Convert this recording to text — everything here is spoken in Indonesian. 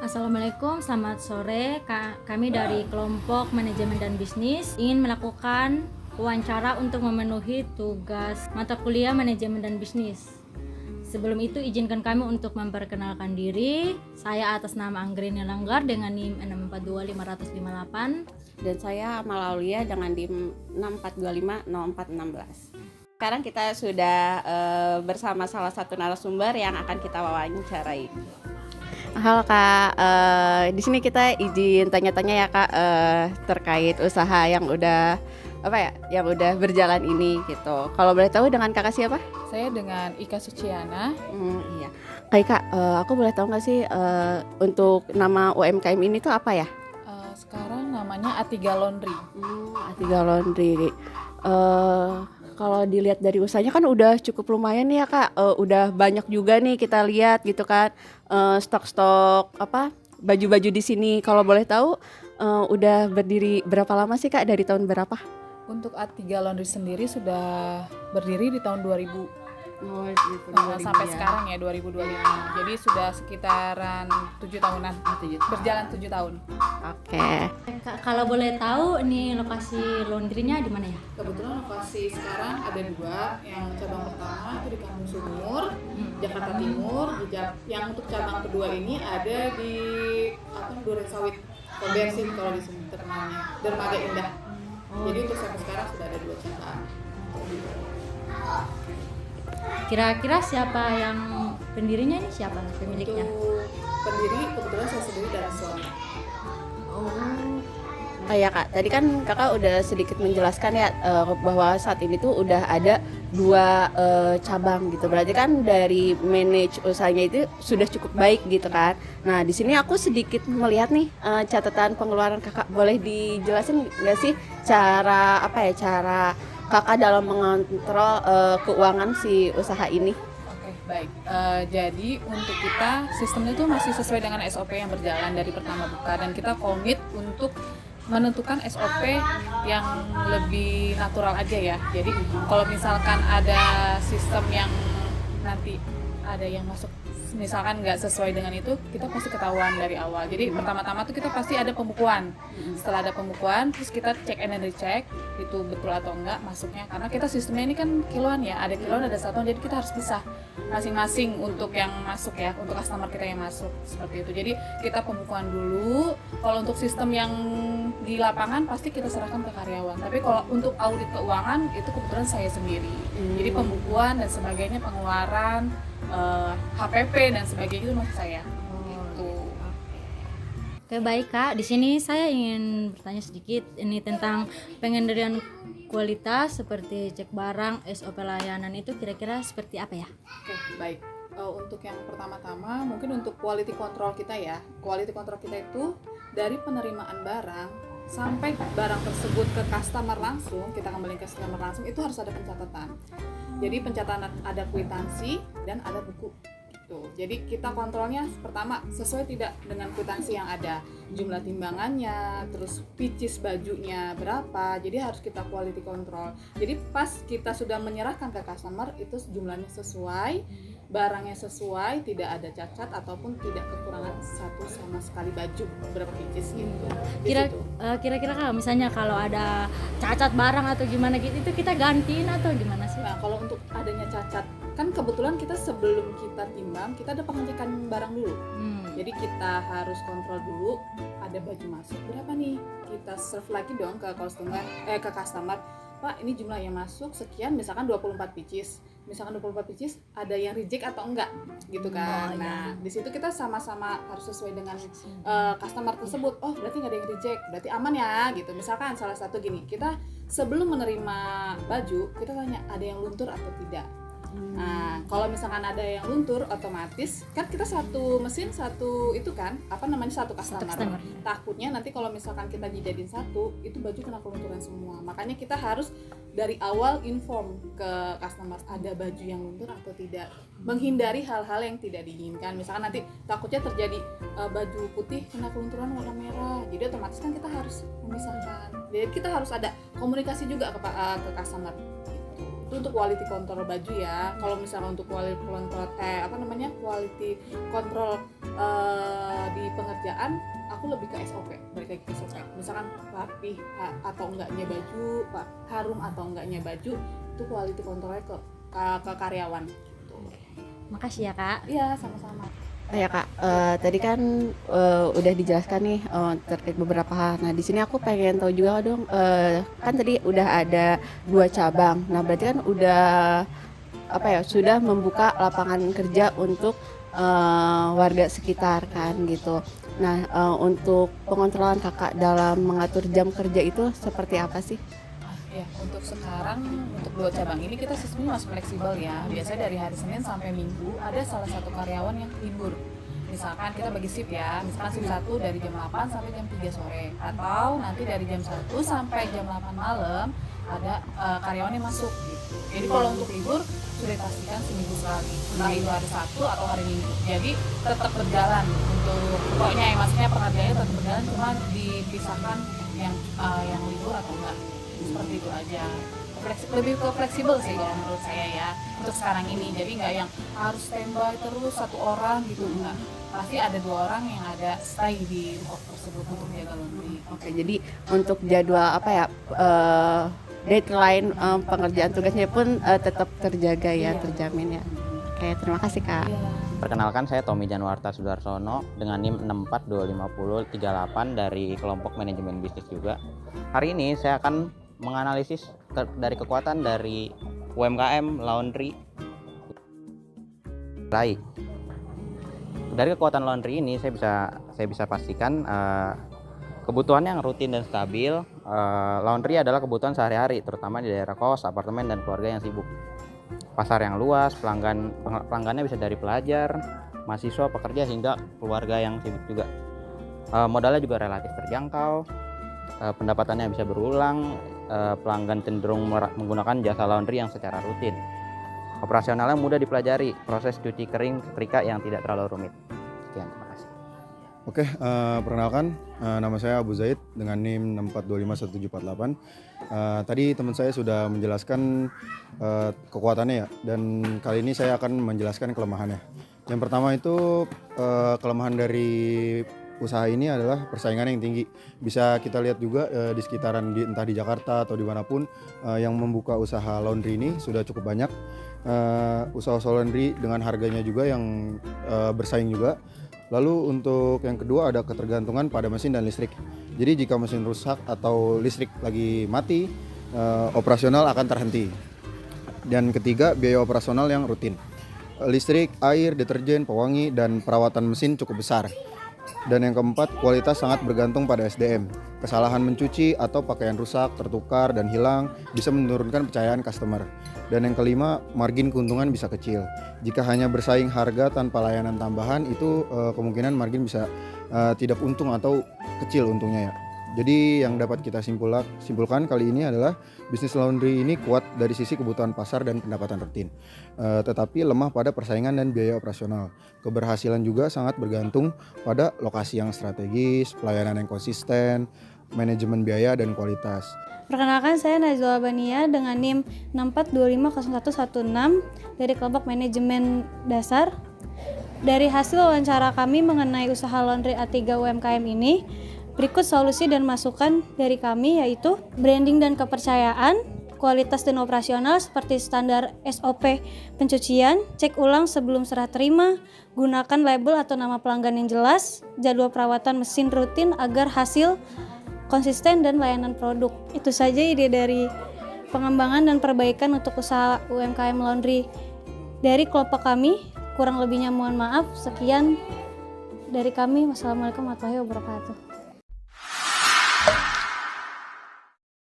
Assalamualaikum, selamat sore. Kami dari kelompok manajemen dan bisnis ingin melakukan wawancara untuk memenuhi tugas mata kuliah manajemen dan bisnis. Sebelum itu izinkan kami untuk memperkenalkan diri. Saya atas nama Anggrini Langgar dengan NIM 642558. Dan saya Amal Aulia dengan NIM 64250416. Sekarang kita sudah bersama salah satu narasumber yang akan kita wawancarai. Halo Kak, di sini kita izin tanya-tanya ya Kak, terkait usaha yang udah yang udah berjalan ini gitu. Kalau boleh tahu dengan Kakak siapa? Saya dengan Ika Suciana. Iya. Kak, aku boleh tahu nggak sih untuk nama UMKM ini tuh apa ya? Sekarang namanya Atiga Laundry. Atiga Laundry. Kalau dilihat dari usahanya kan udah cukup lumayan nih ya Kak, udah banyak juga nih kita lihat gitu kan, stok-stok baju-baju di sini. Kalau boleh tahu udah berdiri berapa lama sih Kak, dari tahun berapa? Untuk Atiga Laundry sendiri sudah berdiri di tahun 2000. Gitu, Sampai sekarang ya 2025. Jadi sudah sekitaran 7 tahunan. Berjalan 7 tahun. Oke. Kalau boleh tahu ini lokasi laundrynya di mana ya? Kebetulan lokasi sekarang ada 2. Yang cabang pertama itu di Kampung Sumur, Jakarta Timur. Yang untuk cabang kedua ini ada di Duren Sawit. Kober sih kalau di sini terkenalnya. Dermaga Indah. Jadi untuk sampai sekarang sudah ada 2 cabang. Kira-kira siapa yang pendirinya ini, siapa pemiliknya? Untuk pendiri kebetulan saya sendiri dan suami. Oh ya Kak, tadi kan Kakak udah sedikit menjelaskan ya bahwa saat ini tuh udah ada 2 cabang gitu. Berarti kan dari manage usahanya itu sudah cukup baik gitu kan. Nah di sini aku sedikit melihat nih catatan pengeluaran Kakak. Boleh dijelasin nggak sih cara cara Kakak dalam mengontrol keuangan si usaha ini? Oke, baik. Jadi untuk kita sistemnya itu masih sesuai dengan SOP yang berjalan dari pertama buka, dan kita komit untuk menentukan SOP yang lebih natural aja ya. Jadi kalau misalkan ada sistem yang nanti ada yang masuk misalkan nggak sesuai dengan itu, kita pasti ketahuan dari awal. Jadi pertama-tama tuh kita pasti ada pembukuan. Setelah ada pembukuan, terus kita cek and recheck itu betul atau enggak masuknya. Karena kita sistemnya ini kan kiloan ya, ada kiloan ada satuan, jadi kita harus pisah masing-masing untuk yang masuk ya, untuk customer kita yang masuk seperti itu. Jadi kita pembukuan dulu. Kalau untuk sistem yang di lapangan pasti kita serahkan ke karyawan. Tapi kalau untuk audit keuangan itu kebetulan saya sendiri. Jadi pembukuan dan sebagainya, pengeluaran, HPP dan sebagainya itu masih saya. Gitu. Oke, baik Kak. Di sini saya ingin bertanya sedikit ini tentang pengendalian kualitas seperti cek barang, SOP layanan itu kira-kira seperti apa ya? Oke, baik. Untuk yang pertama-tama mungkin untuk quality control kita ya. Quality control kita itu dari penerimaan barang sampai barang tersebut ke customer langsung, kita kembali ke customer langsung, itu harus ada pencatatan. Jadi pencatatan ada kwitansi dan ada buku gitu. Jadi kita kontrolnya pertama sesuai tidak dengan kwitansi yang ada, jumlah timbangannya, terus pieces bajunya berapa. Jadi harus kita quality control. Jadi pas kita sudah menyerahkan ke customer itu jumlahnya sesuai, barangnya sesuai, tidak ada cacat ataupun tidak kekurangan satu sama sekali baju berapa pieces gitu. Kira-kira kalau misalnya kalau ada cacat barang atau gimana gitu itu kita gantiin atau gimana sih? Nah, kalau untuk adanya cacat, kan kebetulan kita sebelum kita timbang, kita ada pengecekan barang dulu. Jadi kita harus kontrol dulu, ada baju masuk berapa nih? Kita serve lagi dong ke customer. Pak, ini jumlah yang masuk sekian, misalkan 24 pieces. Misalkan 24 pieces, ada yang reject atau enggak gitu kan. Nah, di situ kita sama-sama harus sesuai dengan customer tersebut. Oh, berarti nggak ada yang reject, berarti aman ya gitu. Misalkan salah satu gini, kita sebelum menerima baju, kita tanya ada yang luntur atau tidak. Nah, kalau misalkan ada yang luntur, otomatis kan kita satu mesin satu itu kan satu customer. Takutnya nanti kalau misalkan kita dijadiin satu, itu baju kena kelunturan semua. Makanya kita harus dari awal inform ke customer ada baju yang luntur atau tidak, menghindari hal-hal yang tidak diinginkan. Misalkan nanti takutnya terjadi baju putih kena kelunturan warna merah, jadi otomatis kan kita harus memisahkan. Jadi kita harus ada komunikasi juga ke customer. Itu untuk quality control baju ya. Kalau misalnya untuk quality control quality control di pengerjaan, aku lebih ke SOP, balik lagi ke SOP. Misalkan rapih atau enggaknya baju, harum atau enggaknya baju, itu quality controlnya ke karyawan gitu. Makasih ya Kak. Iya, sama-sama. Ya Kak, tadi kan udah dijelaskan nih terkait beberapa hal. Nah di sini aku pengen tahu juga dong, kan tadi udah ada 2 cabang. Nah berarti kan udah sudah membuka lapangan kerja untuk warga sekitar kan gitu. Nah untuk pengontrolan Kakak dalam mengatur jam kerja itu seperti apa sih? Ya, untuk sekarang untuk 2 cabang ini kita sistemnya masih fleksibel ya. Biasanya dari hari Senin sampai Minggu ada salah satu karyawan yang libur. Misalkan kita bagi shift ya, misalkan shift 1 dari jam 8 sampai jam 3 sore, atau nanti dari jam 1 sampai jam 8 malam ada karyawan yang masuk gitu. Jadi kalau untuk libur sudah dipastikan seminggu sekali, entah itu hari Sabtu atau hari Minggu. Jadi tetap berjalan untuk pokoknya maksudnya pengerjaannya tetap berjalan, cuma dipisahkan yang libur atau enggak. Seperti itu aja. Lebih ke fleksibel sih kalau menurut saya ya untuk sekarang ini. Jadi nggak yang harus standby terus 1 orang gitu, enggak. Pasti ada 2 orang yang ada stay di rumah tersebut untuk jaga laundry. Oke, jadi untuk jadwal deadline pengerjaan tugasnya pun tetap terjaga ya, terjamin ya. Oke, terima kasih Kak. Iya. Perkenalkan, saya Tommy Januarta Sudarsono dengan NIM 64255038 dari kelompok manajemen bisnis juga. Hari ini saya akan menganalisis dari kekuatan dari UMKM laundry. Dari kekuatan laundry ini saya bisa pastikan kebutuhan yang rutin dan stabil. Laundry adalah kebutuhan sehari-hari, terutama di daerah kos, apartemen, dan keluarga yang sibuk. Pasar yang luas, pelanggannya bisa dari pelajar, mahasiswa, pekerja, hingga keluarga yang sibuk juga. Modalnya juga relatif terjangkau, pendapatannya bisa berulang, pelanggan cenderung menggunakan jasa laundry yang secara rutin. Operasionalnya mudah dipelajari, proses cuci kering setrika yang tidak terlalu rumit. Sekian, terima kasih. Oke, perkenalkan, nama saya Abu Zaid dengan NIM 64251748. Tadi teman saya sudah menjelaskan kekuatannya ya, dan kali ini saya akan menjelaskan kelemahannya. Yang pertama itu kelemahan dari usaha ini adalah persaingan yang tinggi. Bisa kita lihat juga di sekitaran entah di Jakarta atau dimanapun yang membuka usaha laundry ini sudah cukup banyak. Usaha laundry dengan harganya juga yang bersaing juga. Lalu untuk yang kedua ada ketergantungan pada mesin dan listrik. Jadi jika mesin rusak atau listrik lagi mati, operasional akan terhenti. Dan ketiga, biaya operasional yang rutin. Listrik, air, deterjen, pewangi, dan perawatan mesin cukup besar. Dan yang keempat, kualitas sangat bergantung pada SDM. Kesalahan mencuci atau pakaian rusak, tertukar, dan hilang bisa menurunkan kepercayaan customer. Dan yang kelima, margin keuntungan bisa kecil. Jika hanya bersaing harga tanpa layanan tambahan, itu kemungkinan margin bisa tidak untung atau kecil untungnya ya. Jadi yang dapat kita simpulkan kali ini adalah bisnis laundry ini kuat dari sisi kebutuhan pasar dan pendapatan rutin, tetapi lemah pada persaingan dan biaya operasional. Keberhasilan juga sangat bergantung pada lokasi yang strategis, pelayanan yang konsisten, manajemen biaya, dan kualitas. Perkenalkan, saya Najwa Bania dengan NIM 64250116 dari kelompok manajemen dasar. Dari hasil wawancara kami mengenai usaha laundry A3 UMKM ini, berikut solusi dan masukan dari kami, yaitu branding dan kepercayaan, kualitas dan operasional seperti standar SOP pencucian, cek ulang sebelum serah terima, gunakan label atau nama pelanggan yang jelas, jadwal perawatan mesin rutin agar hasil konsisten dan layanan produk. Itu saja ide dari pengembangan dan perbaikan untuk usaha UMKM laundry dari kelompok kami. Kurang lebihnya mohon maaf. Sekian dari kami. Wassalamualaikum warahmatullahi wabarakatuh.